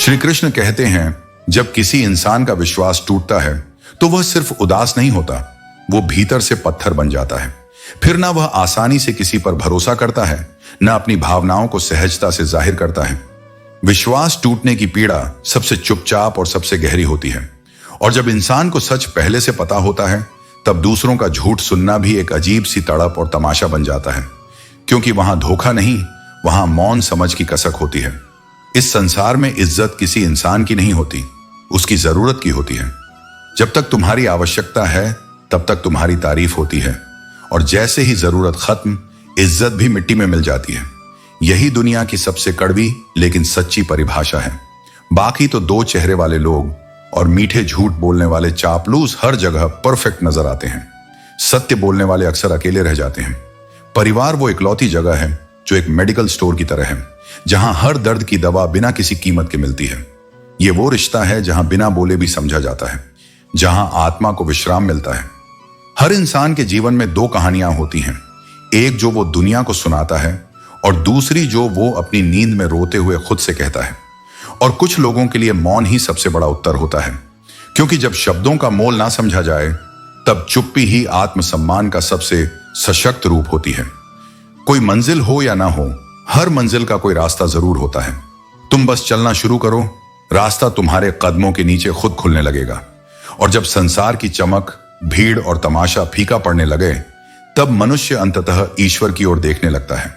श्री कृष्ण कहते हैं, जब किसी इंसान का विश्वास टूटता है तो वह सिर्फ उदास नहीं होता, वो भीतर से पत्थर बन जाता है। फिर ना वह आसानी से किसी पर भरोसा करता है, ना अपनी भावनाओं को सहजता से जाहिर करता है। विश्वास टूटने की पीड़ा सबसे चुपचाप और सबसे गहरी होती है। और जब इंसान को सच पहले से पता होता है, तब दूसरों का झूठ सुनना भी एक अजीब सी तड़प और तमाशा बन जाता है, क्योंकि वहां धोखा नहीं, वहां मौन समझ की कसक होती है। इस संसार में इज्जत किसी इंसान की नहीं होती, उसकी जरूरत की होती है। जब तक तुम्हारी आवश्यकता है तब तक तुम्हारी तारीफ होती है, और जैसे ही जरूरत खत्म, इज्जत भी मिट्टी में मिल जाती है। यही दुनिया की सबसे कड़वी लेकिन सच्ची परिभाषा है। बाकी तो दो चेहरे वाले लोग और मीठे झूठ बोलने वाले चापलूस हर जगह परफेक्ट नजर आते हैं। सत्य बोलने वाले अक्सर अकेले रह जाते हैं। परिवार वो इकलौती जगह है जो एक मेडिकल स्टोर की तरह है, जहां हर दर्द की दवा बिना किसी कीमत के मिलती है। ये वो रिश्ता है जहां बिना बोले भी समझा जाता है, जहां आत्मा को विश्राम मिलता है। हर इंसान के जीवन में दो कहानियां होती हैं, एक जो वो दुनिया को सुनाता है और दूसरी जो वो अपनी नींद में रोते हुए खुद से कहता है। और कुछ लोगों के लिए मौन ही सबसे बड़ा उत्तर होता है, क्योंकि जब शब्दों का मोल ना समझा जाए, तब चुप्पी ही आत्मसम्मान का सबसे सशक्त रूप होती है। कोई मंजिल हो या ना हो, हर मंजिल का कोई रास्ता जरूर होता है। तुम बस चलना शुरू करो, रास्ता तुम्हारे कदमों के नीचे खुद खुलने लगेगा। और जब संसार की चमक, भीड़ और तमाशा फीका पड़ने लगे, तब मनुष्य अंततः ईश्वर की ओर देखने लगता है।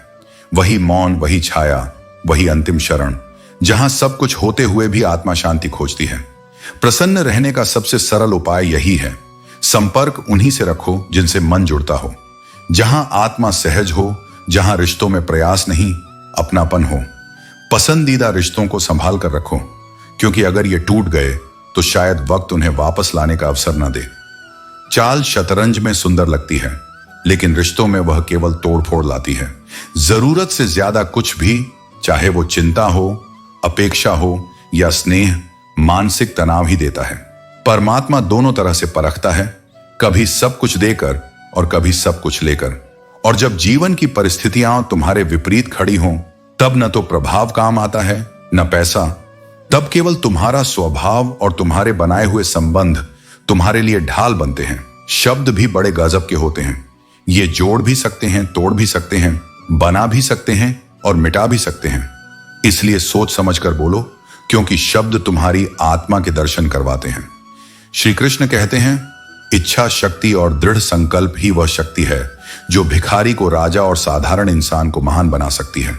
वही मौन, वही छाया, वही अंतिम शरण, जहां सब कुछ होते हुए भी आत्मा शांति खोजती है। प्रसन्न रहने का सबसे सरल उपाय यही है, संपर्क उन्हीं से रखो जिनसे मन जुड़ता हो, जहां आत्मा सहज हो, जहां रिश्तों में प्रयास नहीं, अपनापन हो। पसंदीदा रिश्तों को संभाल कर रखो, क्योंकि अगर ये टूट गए तो शायद वक्त उन्हें वापस लाने का अवसर न दे। चाल शतरंज में सुंदर लगती है, लेकिन रिश्तों में वह केवल तोड़फोड़ लाती है। जरूरत से ज्यादा कुछ भी, चाहे वो चिंता हो, अपेक्षा हो या स्नेह, मानसिक तनाव ही देता है। परमात्मा दोनों तरह से परखता है, कभी सब कुछ देकर और कभी सब कुछ लेकर। और जब जीवन की परिस्थितियां तुम्हारे विपरीत खड़ी हों, तब न तो प्रभाव काम आता है, न पैसा। तब केवल तुम्हारा स्वभाव और तुम्हारे बनाए हुए संबंध तुम्हारे लिए ढाल बनते हैं। शब्द भी बड़े गजब के होते हैं, ये जोड़ भी सकते हैं, तोड़ भी सकते हैं, बना भी सकते हैं और मिटा भी सकते हैं। इसलिए सोच समझ कर बोलो, क्योंकि शब्द तुम्हारी आत्मा के दर्शन करवाते हैं। श्री कृष्ण कहते हैं, इच्छा शक्ति और दृढ़ संकल्प ही वह शक्ति है जो भिखारी को राजा और साधारण इंसान को महान बना सकती है।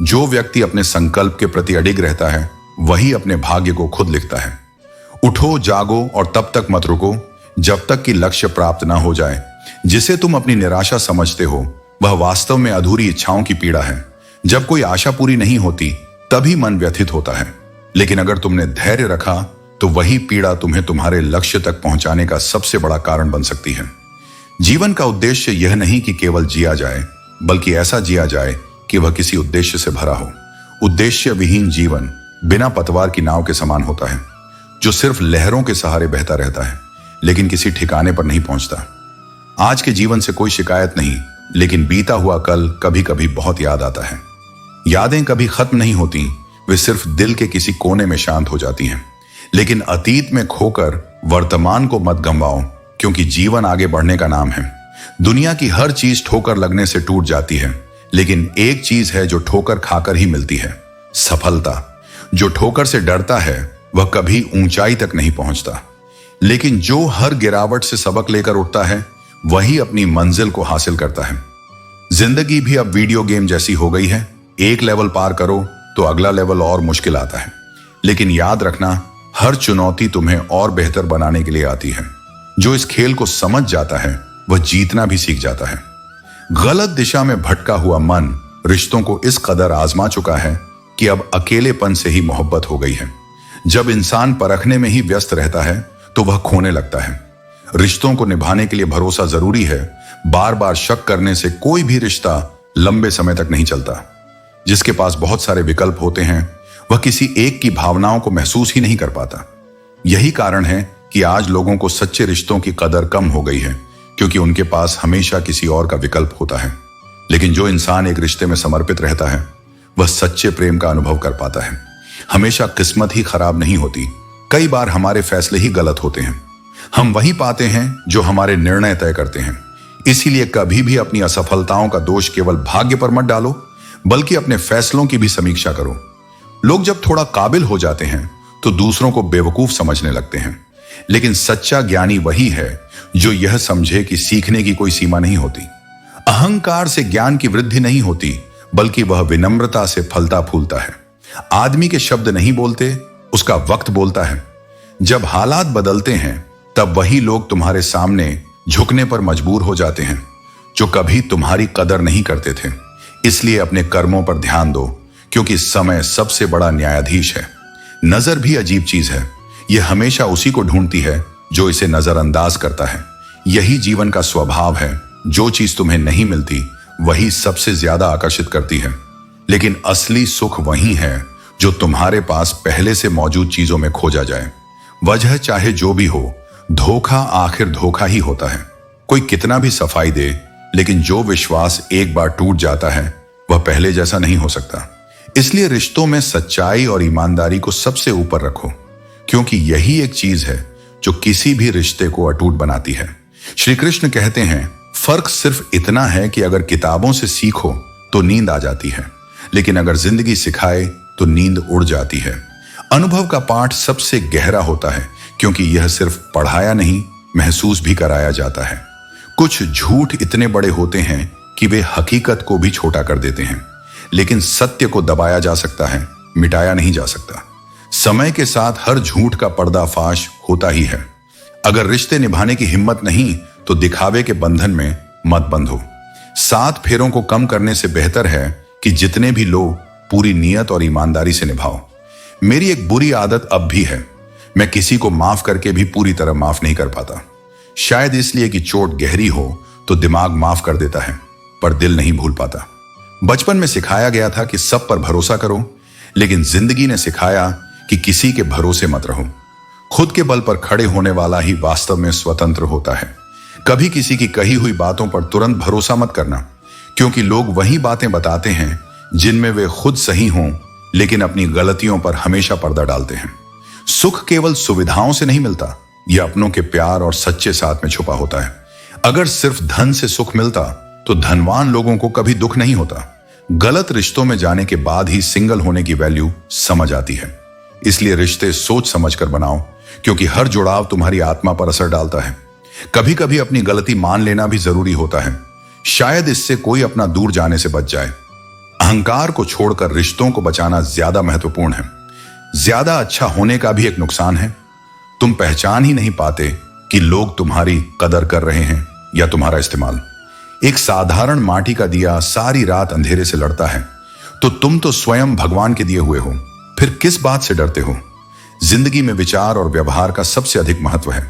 जो व्यक्ति अपने संकल्प के प्रति अडिग रहता है, वही अपने भाग्य को खुद लिखता है। उठो, जागो और तब तक मत रुको जब तक कि लक्ष्य प्राप्त ना हो जाए। जिसे तुम अपनी निराशा समझते हो, वह वास्तव में अधूरी इच्छाओं की पीड़ा है। जब कोई आशा पूरी नहीं होती, तभी मन व्यथित होता है, लेकिन अगर तुमने धैर्य रखा तो वही पीड़ा तुम्हें तुम्हारे लक्ष्य तक पहुंचाने का सबसे बड़ा कारण बन सकती है। जीवन का उद्देश्य यह नहीं कि केवल जिया जाए, बल्कि ऐसा जिया जाए कि वह किसी उद्देश्य से भरा हो। उद्देश्य विहीन जीवन बिना पतवार की नाव के समान होता है, जो सिर्फ लहरों के सहारे बहता रहता है, लेकिन किसी ठिकाने पर नहीं पहुंचता। आज के जीवन से कोई शिकायत नहीं, लेकिन बीता हुआ कल कभी कभी बहुत याद आता है। यादें कभी खत्म नहीं होती, वे सिर्फ दिल के किसी कोने में शांत हो जाती हैं। लेकिन अतीत में खोकर वर्तमान को मत गंवाओ, क्योंकि जीवन आगे बढ़ने का नाम है। दुनिया की हर चीज ठोकर लगने से टूट जाती है, लेकिन एक चीज है जो ठोकर खाकर ही मिलती है, सफलता। जो ठोकर से डरता है वह कभी ऊंचाई तक नहीं पहुंचता, लेकिन जो हर गिरावट से सबक लेकर उठता है, वही अपनी मंजिल को हासिल करता है। जिंदगी भी अब वीडियो गेम जैसी हो गई है। एक लेवल पार करो तो अगला लेवल और मुश्किल आता है, लेकिन याद रखना, हर चुनौती तुम्हें और बेहतर बनाने के लिए आती है। जो इस खेल को समझ जाता है, वह जीतना भी सीख जाता है। गलत दिशा में भटका हुआ मन रिश्तों को इस कदर आजमा चुका है कि अब अकेलेपन से ही मोहब्बत हो गई है। जब इंसान परखने में ही व्यस्त रहता है, तो वह खोने लगता है। रिश्तों को निभाने के लिए भरोसा जरूरी है। बार बार शक करने से कोई भी रिश्ता लंबे समय तक नहीं चलता। जिसके पास बहुत सारे विकल्प होते हैं, वह किसी एक की भावनाओं को महसूस ही नहीं कर पाता। यही कारण है कि आज लोगों को सच्चे रिश्तों की कदर कम हो गई है, क्योंकि उनके पास हमेशा किसी और का विकल्प होता है। लेकिन जो इंसान एक रिश्ते में समर्पित रहता है, वह सच्चे प्रेम का अनुभव कर पाता है। हमेशा किस्मत ही खराब नहीं होती, कई बार हमारे फैसले ही गलत होते हैं। हम वही पाते हैं जो हमारे निर्णय तय करते हैं। इसीलिए कभी भी अपनी असफलताओं का दोष केवल भाग्य पर मत डालो, बल्कि अपने फैसलों की भी समीक्षा करो। लोग जब थोड़ा काबिल हो जाते हैं तो दूसरों को बेवकूफ समझने लगते हैं, लेकिन सच्चा ज्ञानी वही है जो यह समझे कि सीखने की कोई सीमा नहीं होती। अहंकार से ज्ञान की वृद्धि नहीं होती, बल्कि वह विनम्रता से फलता फूलता है। आदमी के शब्द नहीं बोलते, उसका वक्त बोलता है। जब हालात बदलते हैं तब वही लोग तुम्हारे सामने झुकने पर मजबूर हो जाते हैं जो कभी तुम्हारी कदर नहीं करते थे। इसलिए अपने कर्मों पर ध्यान दो, क्योंकि समय सबसे बड़ा न्यायाधीश है। नजर भी अजीब चीज है, यह हमेशा उसी को ढूंढती है जो इसे नजरअंदाज करता है। यही जीवन का स्वभाव है, जो चीज तुम्हें नहीं मिलती वही सबसे ज्यादा आकर्षित करती है। लेकिन असली सुख वही है जो तुम्हारे पास पहले से मौजूद चीजों में खोजा जाए। वजह चाहे जो भी हो, धोखा आखिर धोखा ही होता है। कोई कितना भी सफाई दे, लेकिन जो विश्वास एक बार टूट जाता है वह पहले जैसा नहीं हो सकता। इसलिए रिश्तों में सच्चाई और ईमानदारी को सबसे ऊपर रखो, क्योंकि यही एक चीज है जो किसी भी रिश्ते को अटूट बनाती है। श्री कृष्ण कहते हैं, फर्क सिर्फ इतना है कि अगर किताबों से सीखो तो नींद आ जाती है, लेकिन अगर जिंदगी सिखाए तो नींद उड़ जाती है। अनुभव का पाठ सबसे गहरा होता है, क्योंकि यह सिर्फ पढ़ाया नहीं, महसूस भी कराया जाता है। कुछ झूठ इतने बड़े होते हैं कि वे हकीकत को भी छोटा कर देते हैं, लेकिन सत्य को दबाया जा सकता है, मिटाया नहीं जा सकता। समय के साथ हर झूठ का पर्दाफाश होता ही है। अगर रिश्ते निभाने की हिम्मत नहीं तो दिखावे के बंधन में मत बंधो। 7 फेरों को कम करने से बेहतर है कि जितने भी लो पूरी नियत और ईमानदारी से निभाओ। मेरी एक बुरी आदत अब भी है, मैं किसी को माफ करके भी पूरी तरह माफ नहीं कर पाता। शायद इसलिए कि चोट गहरी हो तो दिमाग माफ कर देता है, पर दिल नहीं भूल पाता। बचपन में सिखाया गया था कि सब पर भरोसा करो, लेकिन जिंदगी ने सिखाया कि किसी के भरोसे मत रहो। खुद के बल पर खड़े होने वाला ही वास्तव में स्वतंत्र होता है। कभी किसी की कही हुई बातों पर तुरंत भरोसा मत करना, क्योंकि लोग वही बातें बताते हैं जिनमें वे खुद सही हों, लेकिन अपनी गलतियों पर हमेशा पर्दा डालते हैं। सुख केवल सुविधाओं से नहीं मिलता, यह अपनों के प्यार और सच्चे साथ में छुपा होता है। अगर सिर्फ धन से सुख मिलता तो धनवान लोगों को कभी दुख नहीं होता। गलत रिश्तों में जाने के बाद ही सिंगल होने की वैल्यू समझ आती है। इसलिए रिश्ते सोच समझ कर बनाओ, क्योंकि हर जुड़ाव तुम्हारी आत्मा पर असर डालता है। कभी कभी अपनी गलती मान लेना भी जरूरी होता है, शायद इससे कोई अपना दूर जाने से बच जाए। अहंकार को छोड़कर रिश्तों को बचाना ज्यादा महत्वपूर्ण है। ज्यादा अच्छा होने का भी एक नुकसान है, तुम पहचान ही नहीं पाते कि लोग तुम्हारी कदर कर रहे हैं या तुम्हारा इस्तेमाल। एक साधारण माटी का दिया सारी रात अंधेरे से लड़ता है, तो तुम तो स्वयं भगवान के दिए हुए हो, फिर किस बात से डरते हो? जिंदगी में विचार और व्यवहार का सबसे अधिक महत्व है।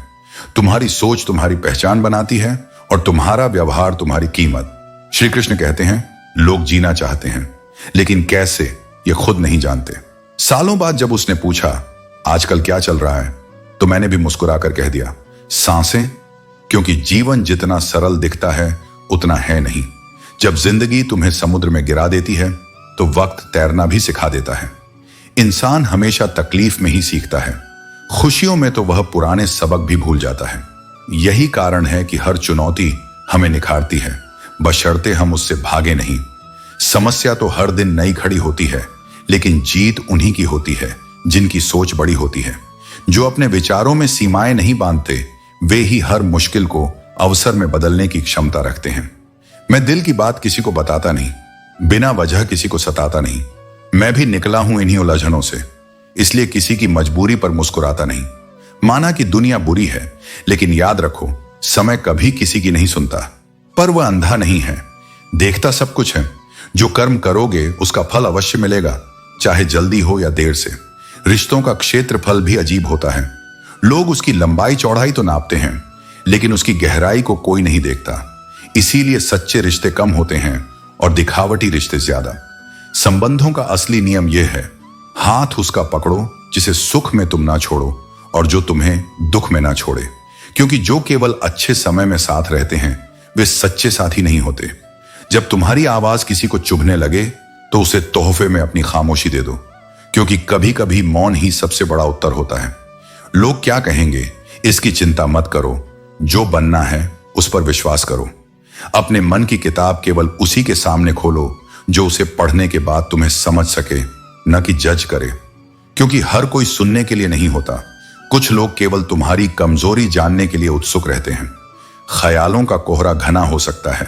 तुम्हारी सोच तुम्हारी पहचान बनाती है और तुम्हारा व्यवहार तुम्हारी कीमत। श्री कृष्ण कहते हैं, लोग जीना चाहते हैं, लेकिन कैसे ये खुद नहीं जानते। सालों बाद जब उसने पूछा, आजकल क्या चल रहा है, तो मैंने भी मुस्कुराकर कह दिया, सांसें, क्योंकि जीवन जितना सरल दिखता है उतना है नहीं। जब जिंदगी तुम्हें समुद्र में गिरा देती है तो वक्त तैरना भी सिखा देता है। इंसान हमेशा तकलीफ में ही सीखता है, खुशियों में तो वह पुराने सबक भी भूल जाता है। यही कारण है कि हर चुनौती हमें निखारती है, बशर्ते हम उससे भागे नहीं। समस्या तो हर दिन नई खड़ी होती है, लेकिन जीत उन्हीं की होती है जिनकी सोच बड़ी होती है। जो अपने विचारों में सीमाएं नहीं बांधते, वे ही हर मुश्किल को अवसर में बदलने की क्षमता रखते हैं। मैं दिल की बात किसी को बताता नहीं, बिना वजह किसी को सताता नहीं। मैं भी निकला हूं इन्हीं उलझनों से, इसलिए किसी की मजबूरी पर मुस्कुराता नहीं। माना कि दुनिया बुरी है, लेकिन याद रखो, समय कभी किसी की नहीं सुनता, पर वह अंधा नहीं है, देखता सब कुछ है। जो कर्म करोगे उसका फल अवश्य मिलेगा, चाहे जल्दी हो या देर से। रिश्तों का क्षेत्रफल भी अजीब होता है। लोग उसकी लंबाई चौड़ाई तो नापते हैं, लेकिन उसकी गहराई को कोई नहीं देखता। इसीलिए सच्चे रिश्ते कम होते हैं और दिखावटी रिश्ते ज्यादा। संबंधों का असली नियम यह है, हाथ उसका पकड़ो जिसे सुख में तुम ना छोड़ो और जो तुम्हें दुख में ना छोड़े, क्योंकि जो केवल अच्छे समय में साथ रहते हैं वे सच्चे साथी नहीं होते। जब तुम्हारी आवाज किसी को चुभने लगे तो उसे तोहफे में अपनी खामोशी दे दो, क्योंकि कभी कभी मौन ही सबसे बड़ा उत्तर होता है। लोग क्या कहेंगे इसकी चिंता मत करो, जो बनना है उस पर विश्वास करो। अपने मन की किताब केवल उसी के सामने खोलो जो उसे पढ़ने के बाद तुम्हें समझ सके, न कि जज करे। क्योंकि हर कोई सुनने के लिए नहीं होता। कुछ लोग केवल तुम्हारी कमजोरी जानने के लिए उत्सुक रहते हैं। ख्यालों का कोहरा घना हो सकता है,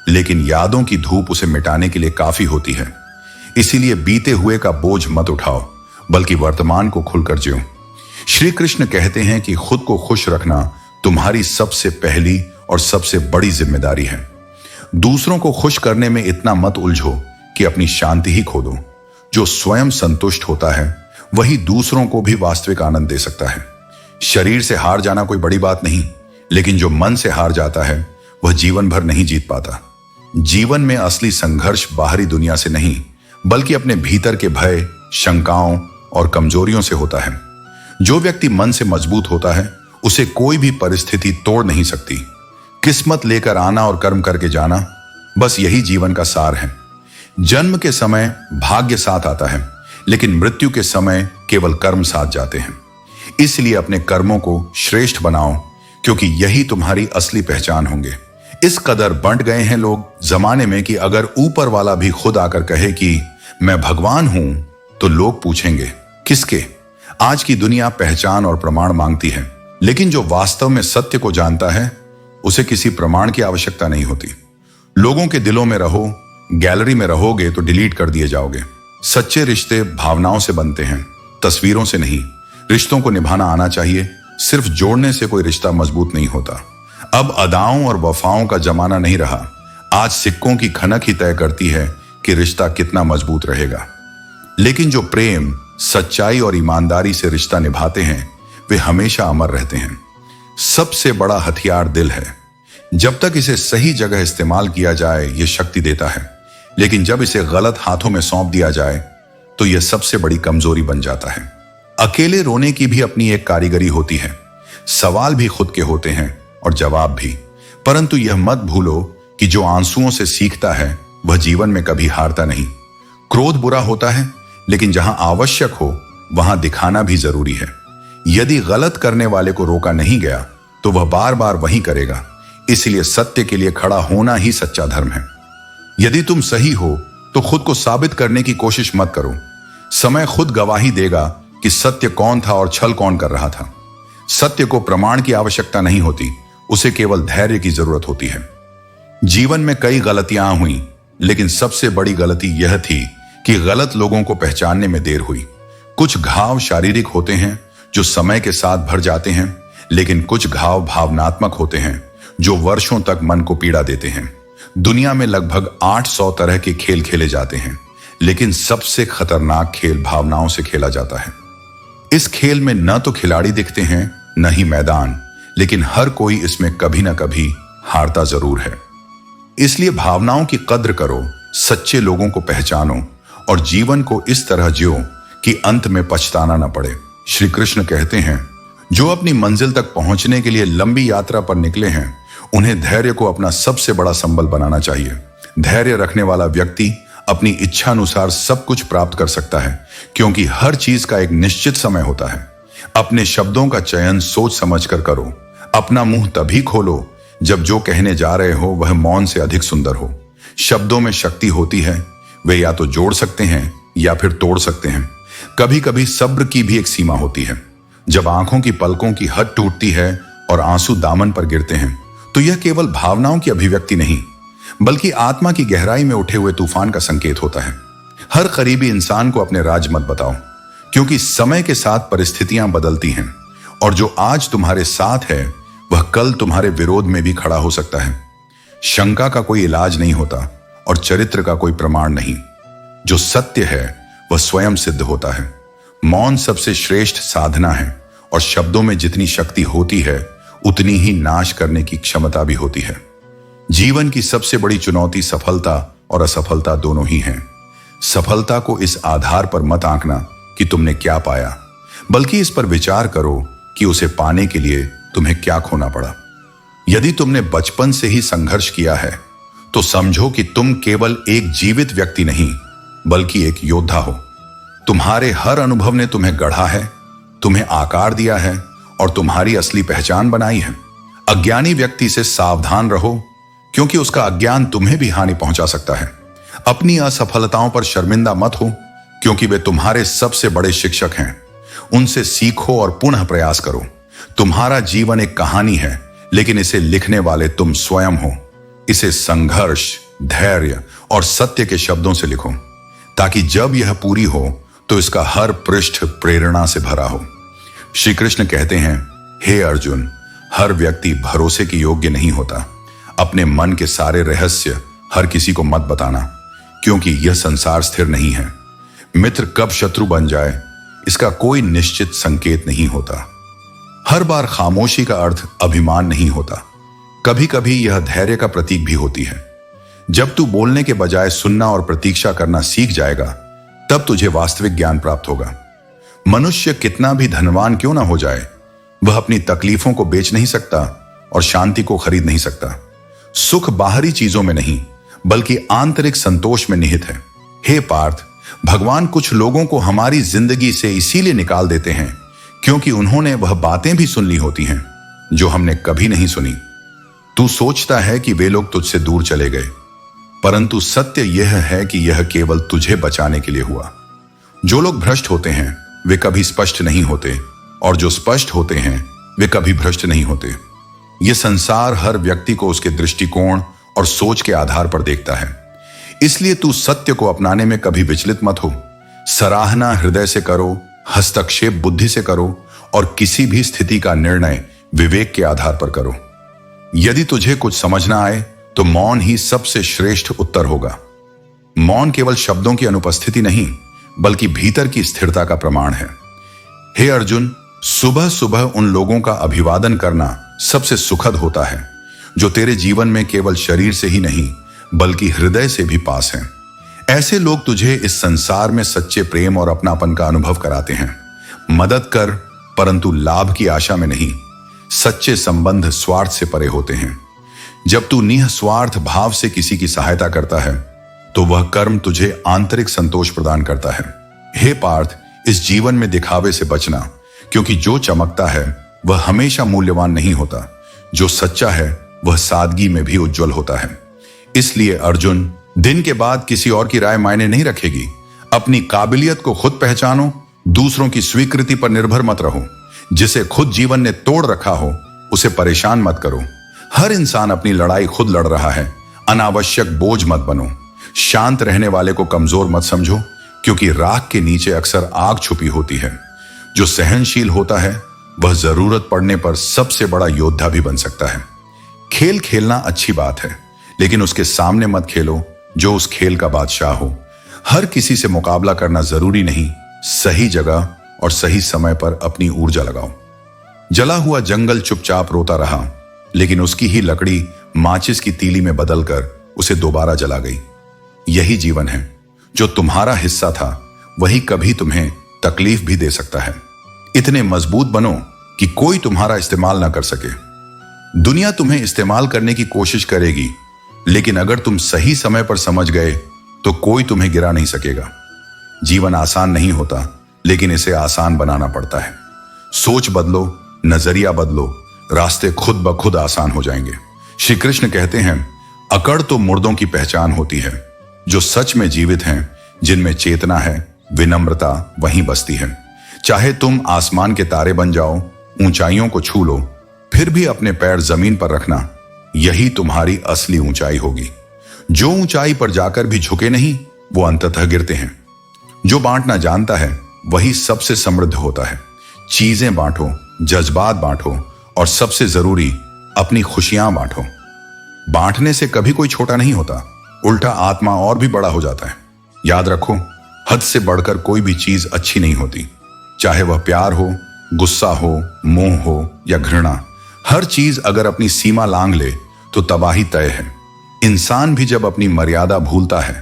लेकिन यादों की धूप उसे मिटाने के लिए काफी होती है। इसीलिए बीते हुए का बोझ मत उठाओ, बल्कि वर्तमान को खुलकर जियो। श्री कृष्ण कहते हैं कि खुद को खुश रखना तुम्हारी सबसे पहली और सबसे बड़ी जिम्मेदारी है। दूसरों को खुश करने में इतना मत उलझो कि अपनी शांति ही खो दो। जो स्वयं संतुष्ट होता है वही दूसरों को भी वास्तविक आनंद दे सकता है। शरीर से हार जाना कोई बड़ी बात नहीं, लेकिन जो मन से हार जाता है वह जीवन भर नहीं जीत पाता। जीवन में असली संघर्ष बाहरी दुनिया से नहीं, बल्कि अपने भीतर के भय, शंकाओं और कमजोरियों से होता है। जो व्यक्ति मन से मजबूत होता है उसे कोई भी परिस्थिति तोड़ नहीं सकती। किस्मत लेकर आना और कर्म करके जाना, बस यही जीवन का सार है। जन्म के समय भाग्य साथ आता है, लेकिन मृत्यु के समय केवल कर्म साथ जाते हैं। इसलिए अपने कर्मों को श्रेष्ठ बनाओ, क्योंकि यही तुम्हारी असली पहचान होंगे। इस कदर बंट गए हैं लोग जमाने में कि अगर ऊपर वाला भी खुद आकर कहे कि मैं भगवान हूं, तो लोग पूछेंगे किसके। आज की दुनिया पहचान और प्रमाण मांगती है, लेकिन जो वास्तव में सत्य को जानता है उसे किसी प्रमाण की आवश्यकता नहीं होती। लोगों के दिलों में रहो, गैलरी में रहोगे तो डिलीट कर दिए जाओगे। सच्चे रिश्ते भावनाओं से बनते हैं, तस्वीरों से नहीं। रिश्तों को निभाना आना चाहिए, सिर्फ जोड़ने से कोई रिश्ता मजबूत नहीं होता। अब अदाओं और वफाओं का जमाना नहीं रहा। आज सिक्कों की खनक ही तय करती है कि रिश्ता कितना मजबूत रहेगा। लेकिन जो प्रेम, सच्चाई और ईमानदारी से रिश्ता निभाते हैं वे हमेशा अमर रहते हैं। सबसे बड़ा हथियार दिल है। जब तक इसे सही जगह इस्तेमाल किया जाए ये शक्ति देता है, लेकिन जब इसे गलत हाथों में सौंप दिया जाए तो यह सबसे बड़ी कमजोरी बन जाता है। अकेले रोने की भी अपनी एक कारीगरी होती है। सवाल भी खुद के होते हैं और जवाब भी। परंतु यह मत भूलो कि जो आंसुओं से सीखता है वह जीवन में कभी हारता नहीं। क्रोध बुरा होता है, लेकिन जहां आवश्यक हो वहां दिखाना भी जरूरी है। यदि गलत करने वाले को रोका नहीं गया तो वह बार बार वही करेगा। इसलिए सत्य के लिए खड़ा होना ही सच्चा धर्म है। यदि तुम सही हो तो खुद को साबित करने की कोशिश मत करो। समय खुद गवाही देगा कि सत्य कौन था और छल कौन कर रहा था। सत्य को प्रमाण की आवश्यकता नहीं होती, उसे केवल धैर्य की जरूरत होती है। जीवन में कई गलतियां हुई, लेकिन सबसे बड़ी गलती यह थी कि गलत लोगों को पहचानने में देर हुई। कुछ घाव शारीरिक होते हैं जो समय के साथ भर जाते हैं, लेकिन कुछ घाव भावनात्मक होते हैं जो वर्षों तक मन को पीड़ा देते हैं। दुनिया में लगभग 800 तरह के खेल खेले जाते हैं, लेकिन सबसे खतरनाक खेल भावनाओं से खेला जाता है। इस खेल में न तो खिलाड़ी दिखते हैं न ही मैदान, लेकिन हर कोई इसमें कभी ना कभी हारता जरूर है। इसलिए भावनाओं की कद्र करो, सच्चे लोगों को पहचानो और जीवन को इस तरह जियो कि अंत में पछताना न पड़े। श्री कृष्ण कहते हैं, जो अपनी मंजिल तक पहुंचने के लिए लंबी यात्रा पर निकले हैं उन्हें धैर्य को अपना सबसे बड़ा संबल बनाना चाहिए। धैर्य रखने वाला व्यक्ति अपनी इच्छा अनुसार सब कुछ प्राप्त कर सकता है, क्योंकि हर चीज का एक निश्चित समय होता है। अपने शब्दों का चयन सोच समझकर करो। अपना मुंह तभी खोलो जब जो कहने जा रहे हो वह मौन से अधिक सुंदर हो। शब्दों में शक्ति होती है, वे या तो जोड़ सकते हैं या फिर तोड़ सकते हैं। कभी कभी सब्र की भी एक सीमा होती है। जब आंखों की पलकों की हद टूटती है और आंसू दामन पर गिरते हैं तो यह केवल भावनाओं की अभिव्यक्ति नहीं, बल्कि आत्मा की गहराई में उठे हुए तूफान का संकेत होता है। हर करीबी इंसान को अपने राज मत बताओ, क्योंकि समय के साथ परिस्थितियां बदलती हैं और जो आज तुम्हारे साथ है वह कल तुम्हारे विरोध में भी खड़ा हो सकता है। शंका का कोई इलाज नहीं होता और चरित्र का कोई प्रमाण नहीं। जो सत्य है वह स्वयं सिद्ध होता है। मौन सबसे श्रेष्ठ साधना है और शब्दों में जितनी शक्ति होती है उतनी ही नाश करने की क्षमता भी होती है। जीवन की सबसे बड़ी चुनौती सफलता और असफलता दोनों ही हैं। सफलता को इस आधार पर मत आंकना कि तुमने क्या पाया, बल्कि इस पर विचार करो कि उसे पाने के लिए तुम्हें क्या खोना पड़ा। यदि तुमने बचपन से ही संघर्ष किया है तो समझो कि तुम केवल एक जीवित व्यक्ति नहीं बल्कि एक योद्धा हो। तुम्हारे हर अनुभव ने तुम्हें गढ़ा है, तुम्हें आकार दिया है और तुम्हारी असली पहचान बनाई है। अज्ञानी व्यक्ति से सावधान रहो, क्योंकि उसका अज्ञान तुम्हें भी हानि पहुंचा सकता है। अपनी असफलताओं पर शर्मिंदा मत हो, क्योंकि वे तुम्हारे सबसे बड़े शिक्षक हैं। उनसे सीखो और पुनः प्रयास करो। तुम्हारा जीवन एक कहानी है, लेकिन इसे लिखने वाले तुम स्वयं हो। इसे संघर्ष, धैर्य और सत्य के शब्दों से लिखो, ताकि जब यह पूरी हो तो इसका हर पृष्ठ प्रेरणा से भरा हो। श्री कृष्ण कहते हैं, हे अर्जुन, हर व्यक्ति भरोसे के योग्य नहीं होता। अपने मन के सारे रहस्य हर किसी को मत बताना, क्योंकि यह संसार स्थिर नहीं है। मित्र कब शत्रु बन जाए, इसका कोई निश्चित संकेत नहीं होता। हर बार खामोशी का अर्थ अभिमान नहीं होता। कभी कभी यह धैर्य का प्रतीक भी होती है। जब तू बोलने के बजाय सुनना और प्रतीक्षा करना सीख जाएगा, तब तुझे वास्तविक ज्ञान प्राप्त होगा। मनुष्य कितना भी धनवान क्यों ना हो जाए, वह अपनी तकलीफों को बेच नहीं सकता और शांति को खरीद नहीं सकता। सुख बाहरी चीजों में नहीं, बल्कि आंतरिक संतोष में निहित है। हे पार्थ, भगवान कुछ लोगों को हमारी जिंदगी से इसीलिए निकाल देते हैं क्योंकि उन्होंने वह बातें भी सुन ली होती हैं जो हमने कभी नहीं सुनी। तू सोचता है कि वे लोग तुझसे दूर चले गए, परंतु सत्य यह है कि यह केवल तुझे बचाने के लिए हुआ। जो लोग भ्रष्ट होते हैं वे कभी स्पष्ट नहीं होते, और जो स्पष्ट होते हैं वे कभी भ्रष्ट नहीं होते। यह संसार हर व्यक्ति को उसके दृष्टिकोण और सोच के आधार पर देखता है। इसलिए तू सत्य को अपनाने में कभी विचलित मत हो। सराहना हृदय से करो, हस्तक्षेप बुद्धि से करो, और किसी भी स्थिति का निर्णय विवेक के आधार पर करो। यदि तुझे कुछ समझ ना आए तो मौन ही सबसे श्रेष्ठ उत्तर होगा। मौन केवल शब्दों की अनुपस्थिति नहीं, बल्कि भीतर की स्थिरता का प्रमाण है। हे अर्जुन, सुबह सुबह उन लोगों का अभिवादन करना सबसे सुखद होता है जो तेरे जीवन में केवल शरीर से ही नहीं बल्कि हृदय से भी पास हैं। ऐसे लोग तुझे इस संसार में सच्चे प्रेम और अपनापन का अनुभव कराते हैं। मदद कर, परंतु लाभ की आशा में नहीं। सच्चे संबंध स्वार्थ से परे होते हैं। जब तू निस्वार्थ भाव से किसी की सहायता करता है तो वह कर्म तुझे आंतरिक संतोष प्रदान करता है। हे पार्थ, इस जीवन में दिखावे से बचना, क्योंकि जो चमकता है वह हमेशा मूल्यवान नहीं होता। जो सच्चा है वह सादगी में भी उज्जवल होता है। इसलिए अर्जुन, दिन के बाद किसी और की राय मायने नहीं रखेगी। अपनी काबिलियत को खुद पहचानो, दूसरों की स्वीकृति पर निर्भर मत रहो। जिसे खुद जीवन ने तोड़ रखा हो उसे परेशान मत करो। हर इंसान अपनी लड़ाई खुद लड़ रहा है। अनावश्यक बोझ मत बनो। शांत रहने वाले को कमजोर मत समझो, क्योंकि राख के नीचे अक्सर आग छुपी होती है। जो सहनशील होता है वह जरूरत पड़ने पर सबसे बड़ा योद्धा भी बन सकता है। खेल खेलना अच्छी बात है, लेकिन उसके सामने मत खेलो जो उस खेल का बादशाह हो। हर किसी से मुकाबला करना जरूरी नहीं। सही जगह और सही समय पर अपनी ऊर्जा लगाओ। जला हुआ जंगल चुपचाप रोता रहा, लेकिन उसकी ही लकड़ी माचिस की तीली में बदलकर उसे दोबारा जला गई। यही जीवन है। जो तुम्हारा हिस्सा था वही कभी तुम्हें तकलीफ भी दे सकता है। इतने मजबूत बनो कि कोई तुम्हारा इस्तेमाल ना कर सके। दुनिया तुम्हें इस्तेमाल करने की कोशिश करेगी, लेकिन अगर तुम सही समय पर समझ गए तो कोई तुम्हें गिरा नहीं सकेगा। जीवन आसान नहीं होता, लेकिन इसे आसान बनाना पड़ता है। सोच बदलो, नजरिया बदलो, रास्ते खुद ब खुद आसान हो जाएंगे। श्री कृष्ण कहते हैं, अकड़ तो मुर्दों की पहचान होती है। जो सच में जीवित हैं, जिनमें चेतना है, विनम्रता वहीं बसती है। चाहे तुम आसमान के तारे बन जाओ, ऊंचाइयों को छू लो, फिर भी अपने पैर जमीन पर रखना। यही तुम्हारी असली ऊंचाई होगी। जो ऊंचाई पर जाकर भी झुके नहीं, वो अंततः गिरते हैं। जो बांटना जानता है वही सबसे समृद्ध होता है। चीजें बांटो, जज्बात बांटो, और सबसे जरूरी अपनी खुशियां बांटो। बांटने से कभी कोई छोटा नहीं होता, उल्टा आत्मा और भी बड़ा हो जाता है। याद रखो, हद से बढ़कर कोई भी चीज अच्छी नहीं होती। चाहे वह प्यार हो, गुस्सा हो, मोह हो या घृणा, हर चीज अगर अपनी सीमा लांघ ले तो तबाही तय है। इंसान भी जब अपनी मर्यादा भूलता है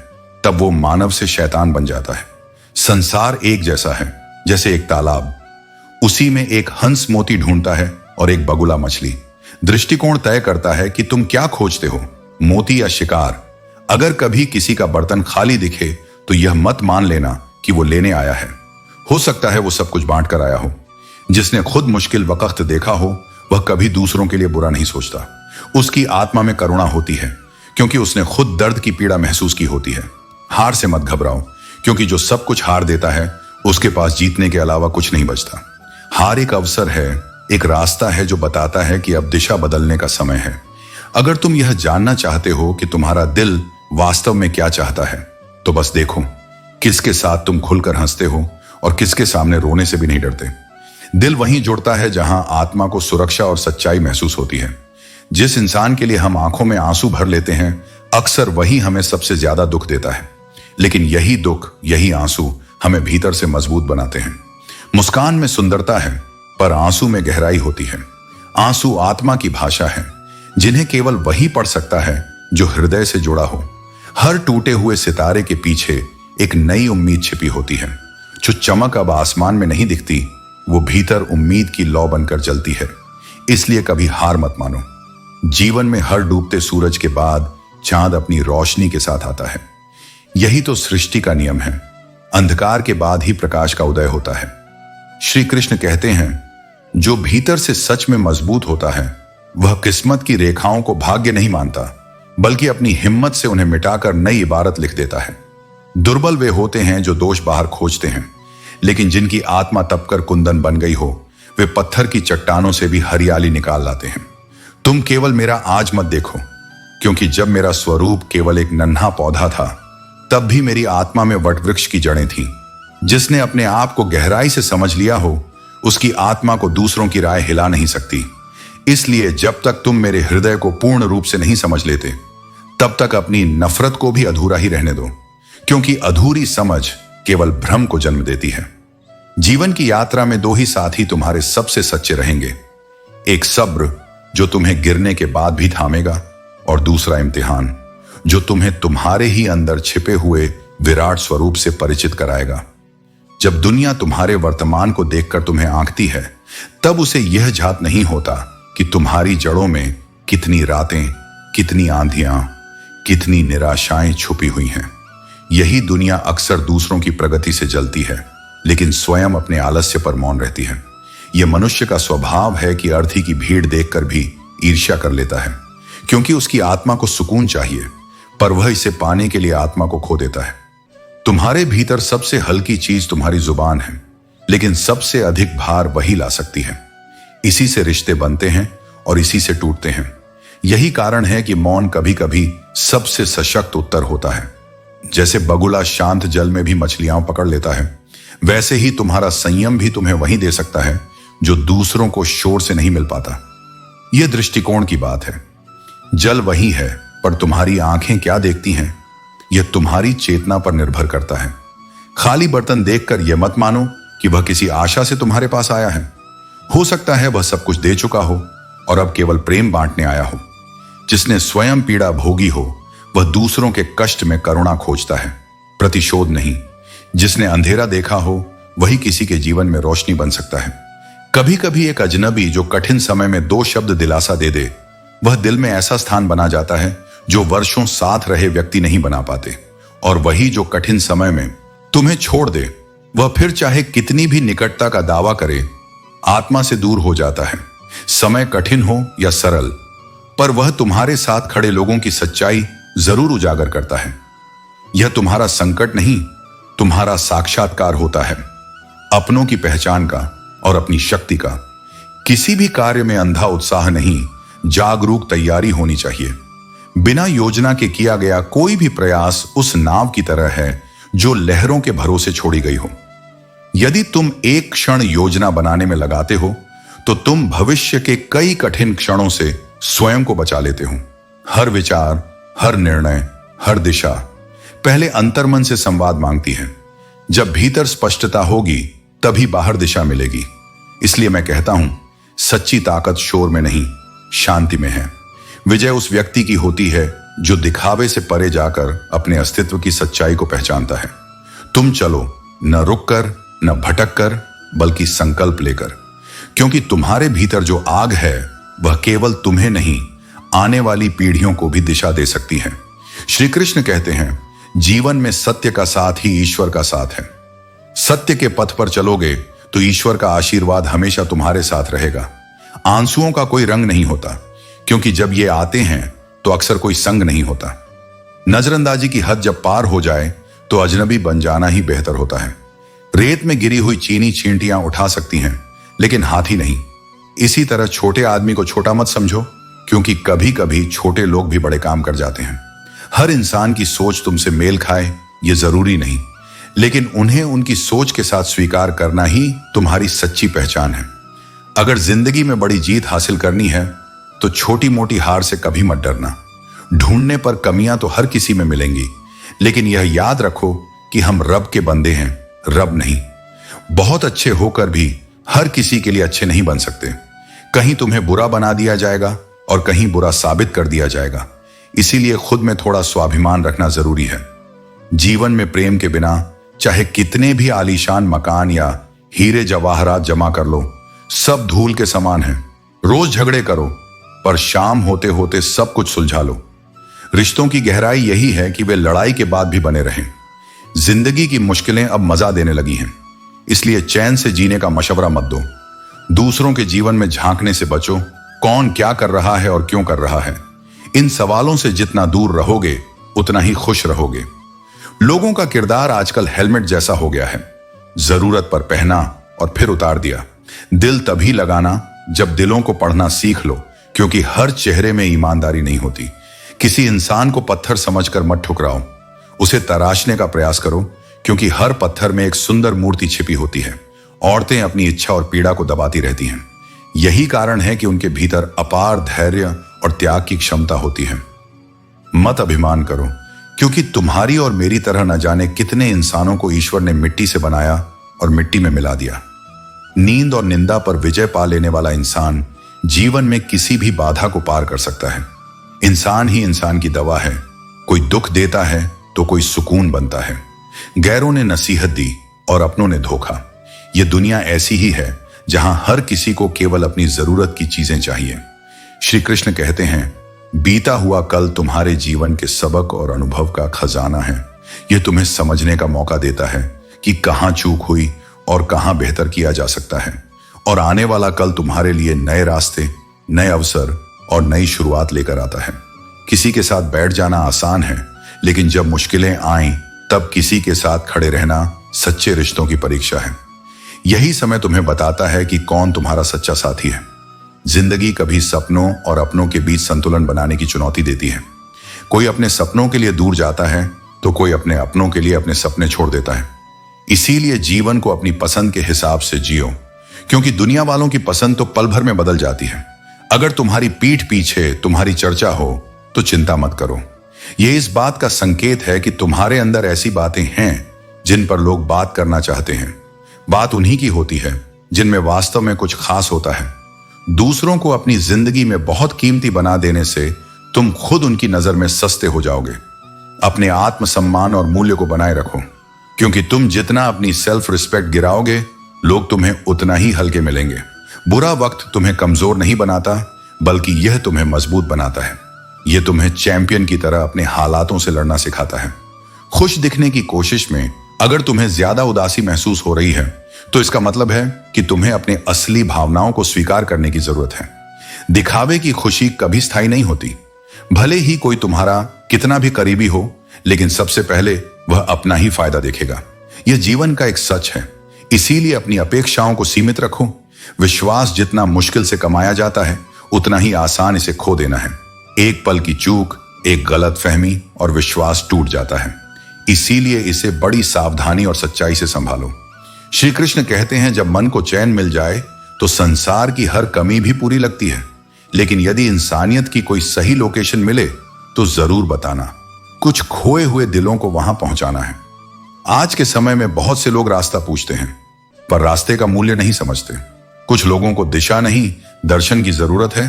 तब वो मानव से शैतान बन जाता है। संसार एक जैसा है जैसे एक तालाब। उसी में एक हंस मोती ढूंढता है और एक बगुला मछली। दृष्टिकोण तय करता है कि तुम क्या खोजते हो, मोती या शिकार। अगर कभी किसी का बर्तन खाली दिखे तो यह मत मान लेना कि वो लेने आया है। हो सकता है वो सब कुछ बांट कर आया हो। जिसने खुद मुश्किल वक्त देखा हो वह कभी दूसरों के लिए बुरा नहीं सोचता। उसकी आत्मा में करुणा होती है क्योंकि उसने खुद दर्द की पीड़ा महसूस की होती है। हार से मत घबराओ, क्योंकि जो सब कुछ हार देता है उसके पास जीतने के अलावा कुछ नहीं बचता। हार एक अवसर है, एक रास्ता है जो बताता है कि अब दिशा बदलने का समय है। अगर तुम यह जानना चाहते हो कि तुम्हारा दिल वास्तव में क्या चाहता है, तो बस देखो किसके साथ तुम खुलकर हंसते हो और किसके सामने रोने से भी नहीं डरते। दिल वहीं जुड़ता है जहां आत्मा को सुरक्षा और सच्चाई महसूस होती है। जिस इंसान के लिए हम आंखों में आंसू भर लेते हैं, अक्सर वही हमें सबसे ज्यादा दुख देता है। लेकिन यही दुख, यही आंसू हमें भीतर से मजबूत बनाते हैं। मुस्कान में सुंदरता है, पर आंसू में गहराई होती है। आंसू आत्मा की भाषा है, जिन्हें केवल वही पढ़ सकता है जो हृदय से जुड़ा हो। हर टूटे हुए सितारे के पीछे एक नई उम्मीद छिपी होती है। जो चमक अब आसमान में नहीं दिखती, वो भीतर उम्मीद की लौ बनकर जलती है। इसलिए कभी हार मत मानो। जीवन में हर डूबते सूरज के बाद चांद अपनी रोशनी के साथ आता है। यही तो सृष्टि का नियम है। अंधकार के बाद ही प्रकाश का उदय होता है। श्री कृष्ण कहते हैं, जो भीतर से सच में मजबूत होता है वह किस्मत की रेखाओं को भाग्य नहीं मानता, बल्कि अपनी हिम्मत से उन्हें मिटाकर नई इबारत लिख देता है। दुर्बल वे होते हैं जो दोष बाहर खोजते हैं, लेकिन जिनकी आत्मा तपकर कुंदन बन गई हो, वे पत्थर की चट्टानों से भी हरियाली निकाल लाते हैं। तुम केवल मेरा आज मत देखो, क्योंकि जब मेरा स्वरूप केवल एक नन्हा पौधा था, तब भी मेरी आत्मा में वटवृक्ष की जड़ें थीं। जिसने अपने आप को गहराई से समझ लिया हो, उसकी आत्मा को दूसरों की राय हिला नहीं सकती। इसलिए जब तक तुम मेरे हृदय को पूर्ण रूप से नहीं समझ लेते, तब तक अपनी नफरत को भी अधूरा ही रहने दो, क्योंकि अधूरी समझ केवल भ्रम को जन्म देती है। जीवन की यात्रा में दो ही साथी तुम्हारे सबसे सच्चे रहेंगे। एक सब्र, जो तुम्हें गिरने के बाद भी थामेगा, और दूसरा इम्तिहान, जो तुम्हें तुम्हारे ही अंदर छिपे हुए विराट स्वरूप से परिचित कराएगा। जब दुनिया तुम्हारे वर्तमान को देखकर तुम्हें आंकती है, तब उसे यह झात नहीं होता कि तुम्हारी जड़ों में कितनी रातें, कितनी आंधियां, कितनी निराशाएं छुपी हुई हैं। यही दुनिया अक्सर दूसरों की प्रगति से जलती है, लेकिन स्वयं अपने आलस्य पर मौन रहती है। यह मनुष्य का स्वभाव है कि अर्थी की भीड़ देखकर भी ईर्ष्या कर लेता है, क्योंकि उसकी आत्मा को सुकून चाहिए, पर वह इसे पाने के लिए आत्मा को खो देता है। तुम्हारे भीतर सबसे हल्की चीज तुम्हारी जुबान है, लेकिन सबसे अधिक भार वही ला सकती है। इसी से रिश्ते बनते हैं और इसी से टूटते हैं। यही कारण है कि मौन कभी कभी सबसे सशक्त उत्तर होता है। जैसे बगुला शांत जल में भी मछलियां पकड़ लेता है, वैसे ही तुम्हारा संयम भी तुम्हें वही दे सकता है जो दूसरों को शोर से नहीं मिल पाता। यह दृष्टिकोण की बात है। जल वही है, पर तुम्हारी आंखें क्या देखती हैं, यह तुम्हारी चेतना पर निर्भर करता है। खाली बर्तन देखकर यह मत मानो कि वह किसी आशा से तुम्हारे पास आया है। हो सकता है वह सब कुछ दे चुका हो और अब केवल प्रेम बांटने आया हो। जिसने स्वयं पीड़ा भोगी हो, वह दूसरों के कष्ट में करुणा खोजता है, प्रतिशोध नहीं। जिसने अंधेरा देखा हो, वही किसी के जीवन में रोशनी बन सकता है। कभी कभी एक अजनबी जो कठिन समय में दो शब्द दिलासा दे दे, वह दिल में ऐसा स्थान बना जाता है जो वर्षों साथ रहे व्यक्ति नहीं बना पाते। और वही जो कठिन समय में तुम्हें छोड़ दे, वह फिर चाहे कितनी भी निकटता का दावा करे, आत्मा से दूर हो जाता है। समय कठिन हो या सरल, पर वह तुम्हारे साथ खड़े लोगों की सच्चाई जरूर उजागर करता है। यह तुम्हारा संकट नहीं, तुम्हारा साक्षात्कार होता है, अपनों की पहचान का और अपनी शक्ति का। किसी भी कार्य में अंधा उत्साह नहीं, जागरूक तैयारी होनी चाहिए। बिना योजना के किया गया कोई भी प्रयास उस नाव की तरह है जो लहरों के भरोसे छोड़ी गई हो। यदि तुम एक क्षण योजना बनाने में लगाते हो, तो तुम भविष्य के कई कठिन क्षणों से स्वयं को बचा लेते हो। हर विचार, हर निर्णय, हर दिशा पहले अंतर्मन से संवाद मांगती है। जब भीतर स्पष्टता होगी, तभी बाहर दिशा मिलेगी। इसलिए मैं कहता हूं, सच्ची ताकत शोर में नहीं, शांति में है। विजय उस व्यक्ति की होती है जो दिखावे से परे जाकर अपने अस्तित्व की सच्चाई को पहचानता है। तुम चलो, न रुककर, न भटककर, बल्कि संकल्प लेकर, क्योंकि तुम्हारे भीतर जो आग है, वह केवल तुम्हें नहीं, आने वाली पीढ़ियों को भी दिशा दे सकती है। श्री कृष्ण कहते हैं, जीवन में सत्य का साथ ही ईश्वर का साथ है। सत्य के पथ पर चलोगे तो ईश्वर का आशीर्वाद हमेशा तुम्हारे साथ रहेगा। आंसुओं का कोई रंग नहीं होता, क्योंकि जब ये आते हैं तो अक्सर कोई संग नहीं होता। नजरअंदाजी की हद जब पार हो जाए तो अजनबी बन जाना ही बेहतर होता है। रेत में गिरी हुई चीनी चींटियां उठा सकती हैं, लेकिन हाथी नहीं। इसी तरह छोटे आदमी को छोटा मत समझो, क्योंकि कभी कभी छोटे लोग भी बड़े काम कर जाते हैं। हर इंसान की सोच तुमसे मेल खाए ये जरूरी नहीं, लेकिन उन्हें उनकी सोच के साथ स्वीकार करना ही तुम्हारी सच्ची पहचान है। अगर जिंदगी में बड़ी जीत हासिल करनी है तो छोटी मोटी हार से कभी मत डरना। ढूंढने पर कमियां तो हर किसी में मिलेंगी, लेकिन यह याद रखो कि हम रब के बंदे हैं, रब नहीं। बहुत अच्छे होकर भी हर किसी के लिए अच्छे नहीं बन सकते। कहीं तुम्हें बुरा बना दिया जाएगा और कहीं बुरा साबित कर दिया जाएगा। इसीलिए खुद में थोड़ा स्वाभिमान रखना जरूरी है। जीवन में प्रेम के बिना चाहे कितने भी आलीशान मकान या हीरे जवाहरात जमा कर लो, सब धूल के समान है। रोज झगड़े करो, पर शाम होते होते सब कुछ सुलझा लो। रिश्तों की गहराई यही है कि वे लड़ाई के बाद भी बने रहें। जिंदगी की मुश्किलें अब मजा देने लगी हैं, इसलिए चैन से जीने का मशवरा मत दो। दूसरों के जीवन में झांकने से बचो। कौन क्या कर रहा है और क्यों कर रहा है, इन सवालों से जितना दूर रहोगे उतना ही खुश रहोगे। लोगों का किरदार आजकल हेलमेट जैसा हो गया है। जरूरत पर पहना और फिर उतार दिया। दिल तभी लगाना जब दिलों को पढ़ना सीख लो, क्योंकि हर चेहरे में ईमानदारी नहीं होती। किसी इंसान को पत्थर समझकर मत ठुकराओ, उसे तराशने का प्रयास करो, क्योंकि हर पत्थर में एक सुंदर मूर्ति छिपी होती है। औरतें अपनी इच्छा और पीड़ा को दबाती रहती हैं। यही कारण है कि उनके भीतर अपार धैर्य और त्याग की क्षमता होती है। मत अभिमान करो, क्योंकि तुम्हारी और मेरी तरह न जाने कितने इंसानों को ईश्वर ने मिट्टी से बनाया और मिट्टी में मिला दिया। नींद और निंदा पर विजय पा लेने वाला इंसान जीवन में किसी भी बाधा को पार कर सकता है। इंसान ही इंसान की दवा है। कोई दुख देता है तो कोई सुकून बनता है। गैरों ने नसीहत दी और अपनों ने धोखा। यह दुनिया ऐसी ही है जहां हर किसी को केवल अपनी जरूरत की चीजें चाहिए। श्री कृष्ण कहते हैं, बीता हुआ कल तुम्हारे जीवन के सबक और अनुभव का खजाना है। यह तुम्हें समझने का मौका देता है कि कहां चूक हुई और कहां बेहतर किया जा सकता है। और आने वाला कल तुम्हारे लिए नए रास्ते, नए अवसर और नई शुरुआत लेकर आता है। किसी के साथ बैठ जाना आसान है, लेकिन जब मुश्किलें आएं तब किसी के साथ खड़े रहना सच्चे रिश्तों की परीक्षा है। यही समय तुम्हें बताता है कि कौन तुम्हारा सच्चा साथी है। जिंदगी कभी सपनों और अपनों के बीच संतुलन बनाने की चुनौती देती है। कोई अपने सपनों के लिए दूर जाता है तो कोई अपने अपनों के लिए अपने सपने छोड़ देता है। इसीलिए जीवन को अपनी पसंद के हिसाब से जियो, क्योंकि दुनिया वालों की पसंद तो पल भर में बदल जाती है। अगर तुम्हारी पीठ पीछे तुम्हारी चर्चा हो तो चिंता मत करो। यह इस बात का संकेत है कि तुम्हारे अंदर ऐसी बातें हैं जिन पर लोग बात करना चाहते हैं। बात उन्हीं की होती है जिनमें वास्तव में कुछ खास होता है। दूसरों को अपनी जिंदगी में बहुत कीमती बना देने से तुम खुद उनकी नजर में सस्ते हो जाओगे। अपने आत्मसम्मान और मूल्य को बनाए रखो, क्योंकि तुम जितना अपनी सेल्फ रिस्पेक्ट गिराओगे, लोग तुम्हें उतना ही हल्के मिलेंगे। बुरा वक्त तुम्हें कमजोर नहीं बनाता, बल्कि यह तुम्हें मजबूत बनाता है। यह तुम्हें चैंपियन की तरह अपने हालातों से लड़ना सिखाता है। खुश दिखने की कोशिश में अगर तुम्हें ज्यादा उदासी महसूस हो रही है, तो इसका मतलब है कि तुम्हें अपने असली भावनाओं को स्वीकार करने की जरूरत है। दिखावे की खुशी कभी स्थायी नहीं होती। भले ही कोई तुम्हारा कितना भी करीबी हो, लेकिन सबसे पहले वह अपना ही फायदा देखेगा। यह जीवन का एक सच है। इसीलिए अपनी अपेक्षाओं को सीमित रखो। विश्वास जितना मुश्किल से कमाया जाता है, उतना ही आसान इसे खो देना है। एक पल की चूक, एक गलत फहमी और विश्वास टूट जाता है। इसीलिए इसे बड़ी सावधानी और सच्चाई से संभालो। श्री कृष्ण कहते हैं, जब मन को चैन मिल जाए तो संसार की हर कमी भी पूरी लगती है। लेकिन यदि इंसानियत की कोई सही लोकेशन मिले तो जरूर बताना। कुछ खोए हुए दिलों को वहां पहुंचाना है। आज के समय में बहुत से लोग रास्ता पूछते हैं, पर रास्ते का मूल्य नहीं समझते। कुछ लोगों को दिशा नहीं, दर्शन की जरूरत है।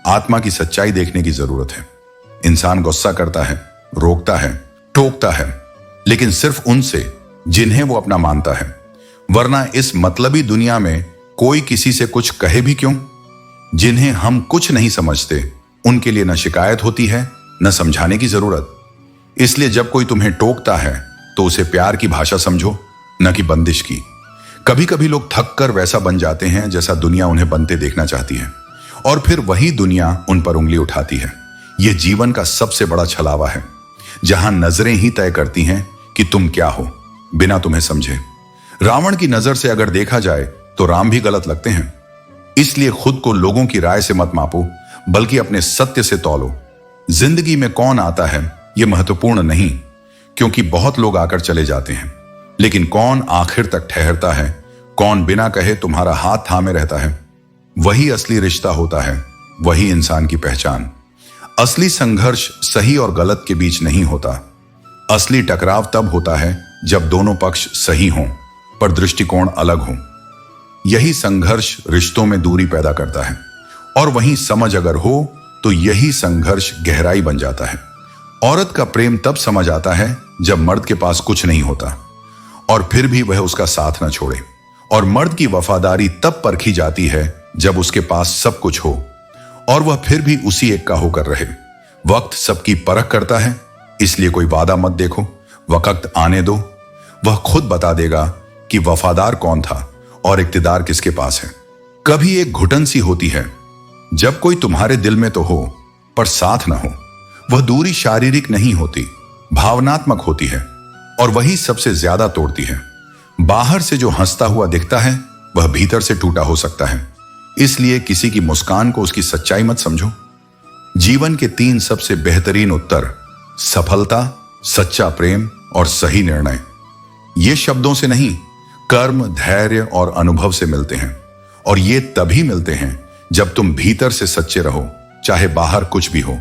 आत्मा की सच्चाई देखने की जरूरत है। इंसान गुस्सा करता है, रोकता है, टोकता है, लेकिन सिर्फ उनसे जिन्हें वो अपना मानता है। वरना इस मतलबी दुनिया में कोई किसी से कुछ कहे भी क्यों। जिन्हें हम कुछ नहीं समझते, उनके लिए न शिकायत होती है, न समझाने की जरूरत। इसलिए जब कोई तुम्हें टोकता है तो उसे प्यार की भाषा समझो। न कि बंदिश की। कभी कभी लोग थक कर वैसा बन जाते हैं जैसा दुनिया उन्हें बनते देखना चाहती है, और फिर वही दुनिया उन पर उंगली उठाती है। यह जीवन का सबसे बड़ा छलावा है, जहां नजरें ही तय करती हैं कि तुम क्या हो, बिना तुम्हें समझे। रावण की नजर से अगर देखा जाए तो राम भी गलत लगते हैं। इसलिए खुद को लोगों की राय से मत मापो, बल्कि अपने सत्य से तौलो। जिंदगी में कौन आता है यह महत्वपूर्ण नहीं, क्योंकि बहुत लोग आकर चले जाते हैं, लेकिन कौन आखिर तक ठहरता है, कौन बिना कहे तुम्हारा हाथ थामे रहता है, वही असली रिश्ता होता है, वही इंसान की पहचान। असली संघर्ष सही और गलत के बीच नहीं होता। असली टकराव तब होता है जब दोनों पक्ष सही हों पर दृष्टिकोण अलग हों। यही संघर्ष रिश्तों में दूरी पैदा करता है, और वहीं समझ अगर हो तो यही संघर्ष गहराई बन जाता है। औरत का प्रेम तब समझ आता है जब मर्द के पास कुछ नहीं होता और फिर भी वह उसका साथ न छोड़े, और मर्द की वफादारी तब परखी जाती है जब उसके पास सब कुछ हो और वह फिर भी उसी एक का होकर रहे। वक्त सबकी परख करता है, इसलिए कोई वादा मत देखो, वक्त आने दो, वह खुद बता देगा कि वफादार कौन था और इक्तिदार किसके पास है। कभी एक घुटन सी होती है जब कोई तुम्हारे दिल में तो हो पर साथ ना हो। वह दूरी शारीरिक नहीं होती, भावनात्मक होती है, और वही सबसे ज्यादा तोड़ती है। बाहर से जो हंसता हुआ दिखता है वह भीतर से टूटा हो सकता है। इसलिए किसी की मुस्कान को उसकी सच्चाई मत समझो। जीवन के 3 सबसे बेहतरीन उत्तर सफलता, सच्चा प्रेम और सही निर्णय, ये शब्दों से नहीं, कर्म, धैर्य और अनुभव से मिलते हैं। और ये तभी मिलते हैं जब तुम भीतर से सच्चे रहो, चाहे बाहर कुछ भी हो।